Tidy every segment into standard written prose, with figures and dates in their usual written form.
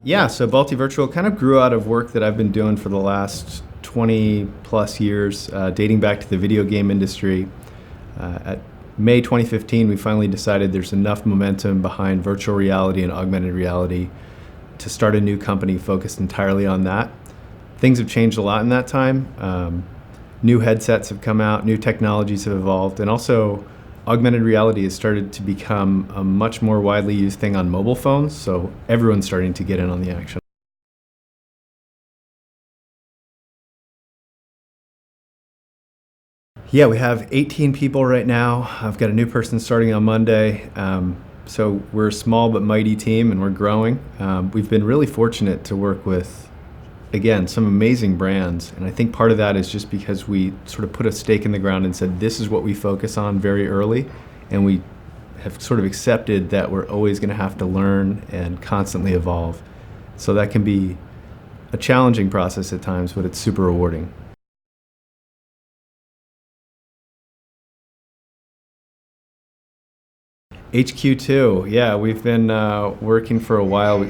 Yeah, so Balti Virtual kind of grew out of work that I've been doing for the last 20 plus years, dating back to the video game industry. At May 2015, we finally decided there's enough momentum behind virtual reality and augmented reality to start a new company focused entirely on that. Things have changed a lot in that time. New headsets have come out, new technologies have evolved, and also augmented reality has started to become a much more widely used thing on mobile phones, so everyone's starting to get in on the action. Yeah, we have 18 people right now. I've got a new person starting on Monday. So we're a small but mighty team, and we're growing. We've been really fortunate to work with, again, some amazing brands. And I think part of that is just because we sort of put a stake in the ground and said, this is what we focus on very early. And we have sort of accepted that we're always going to have to learn and constantly evolve. So that can be a challenging process at times, but it's super rewarding. HQ2, yeah, we've been working for a while.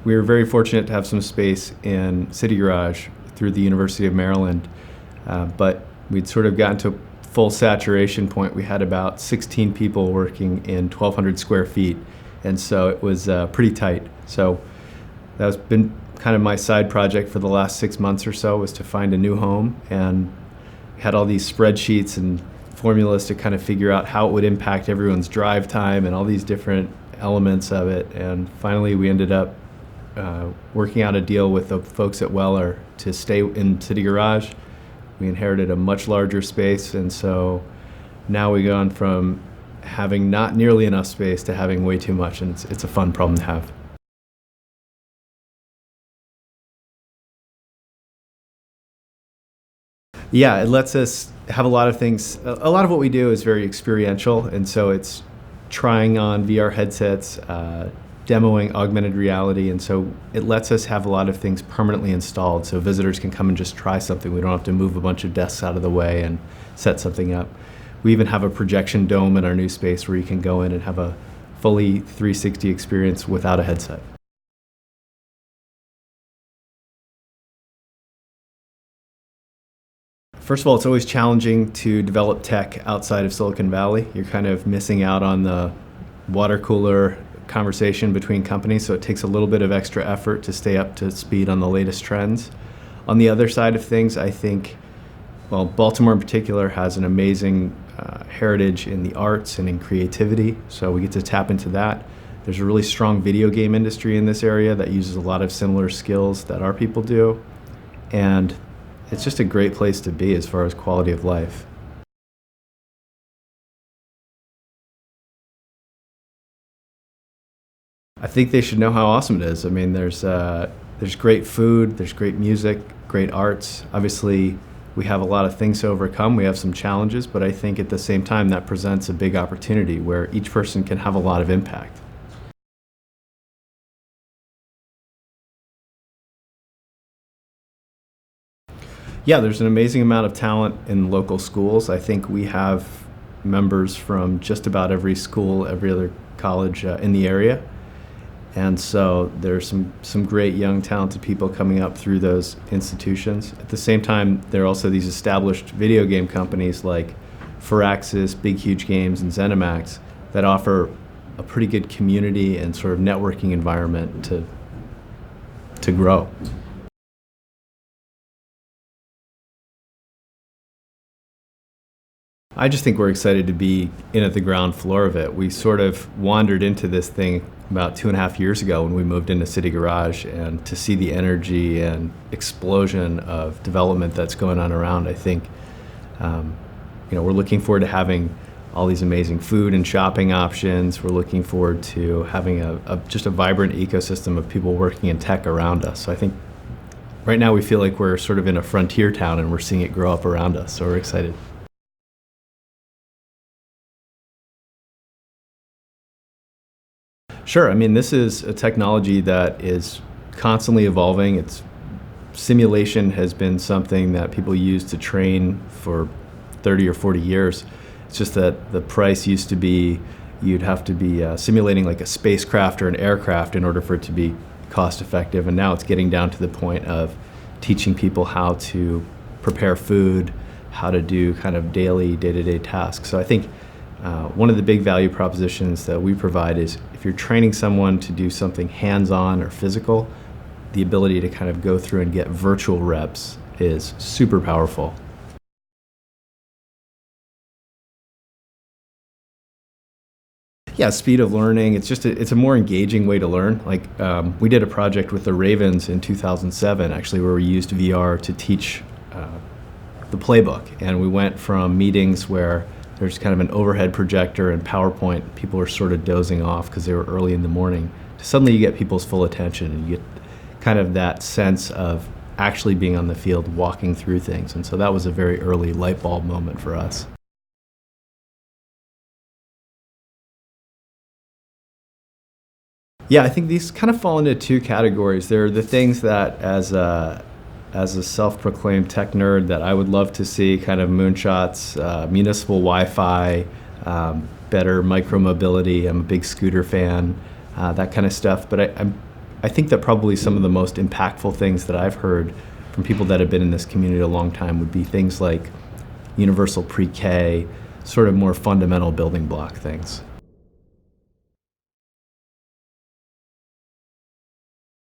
We were very fortunate to have some space in City Garage through the University of Maryland, but we'd sort of gotten to a full saturation point. We had about 16 people working in 1,200 square feet, and so it was pretty tight. So that's been kind of my side project for the last 6 months or so, was to find a new home, and had all these spreadsheets and formulas to kind of figure out how it would impact everyone's drive time and all these different elements of it. And finally we ended up working out a deal with the folks at Weller to stay in City Garage. We inherited a much larger space, and so now we've gone from having not nearly enough space to having way too much, and it's a fun problem to have. Yeah, it lets us have a lot of things. A lot of what we do is very experiential, and so it's trying on VR headsets, demoing augmented reality, and so it lets us have a lot of things permanently installed so visitors can come and just try something. We don't have to move a bunch of desks out of the way and set something up. We even have a projection dome in our new space where you can go in and have a fully 360 experience without a headset. First of all, it's always challenging to develop tech outside of Silicon Valley. You're kind of missing out on the water cooler conversation between companies, so it takes a little bit of extra effort to stay up to speed on the latest trends. On the other side of things, I think, well, Baltimore in particular has an amazing heritage in the arts and in creativity, so we get to tap into that. There's a really strong video game industry in this area that uses a lot of similar skills that our people do, and it's just a great place to be as far as quality of life. I think they should know how awesome it is. I mean, there's great food, there's great music, great arts. Obviously, we have a lot of things to overcome. We have some challenges, but I think at the same time that presents a big opportunity where each person can have a lot of impact. Yeah, there's an amazing amount of talent in local schools. I think we have members from just about every school, every other college in the area. And so there's some great young talented people coming up through those institutions. At the same time, there are also these established video game companies like Firaxis, Big Huge Games, and ZeniMax that offer a pretty good community and sort of networking environment to grow. I just think we're excited to be in at the ground floor of it. We sort of wandered into this thing about 2.5 years ago when we moved into City Garage, and to see the energy and explosion of development that's going on around, I think, we're looking forward to having all these amazing food and shopping options. We're looking forward to having just a vibrant ecosystem of people working in tech around us. So I think right now we feel like we're sort of in a frontier town and we're seeing it grow up around us, so we're excited. Sure. I mean, this is a technology that is constantly evolving. Simulation has been something that people use to train for 30 or 40 years. It's just that the price used to be you'd have to be simulating like a spacecraft or an aircraft in order for it to be cost effective, and now it's getting down to the point of teaching people how to prepare food, how to do kind of daily, day-to-day tasks. So I think one of the big value propositions that we provide is if you're training someone to do something hands-on or physical, the ability to kind of go through and get virtual reps is super powerful. Yeah, speed of learning. It's a more engaging way to learn. Like we did a project with the Ravens in 2007, actually, where we used VR to teach the playbook, and we went from meetings where there's kind of an overhead projector and PowerPoint. People were sort of dozing off because they were early in the morning. To suddenly you get people's full attention, and you get kind of that sense of actually being on the field, walking through things. And so that was a very early light bulb moment for us. Yeah, I think these kind of fall into two categories. There are the things that, as a self-proclaimed tech nerd, that I would love to see, kind of moonshots, municipal Wi-Fi, better micro-mobility. I'm a big scooter fan, that kind of stuff. But I think that probably some of the most impactful things that I've heard from people that have been in this community a long time would be things like universal pre-K, sort of more fundamental building block things.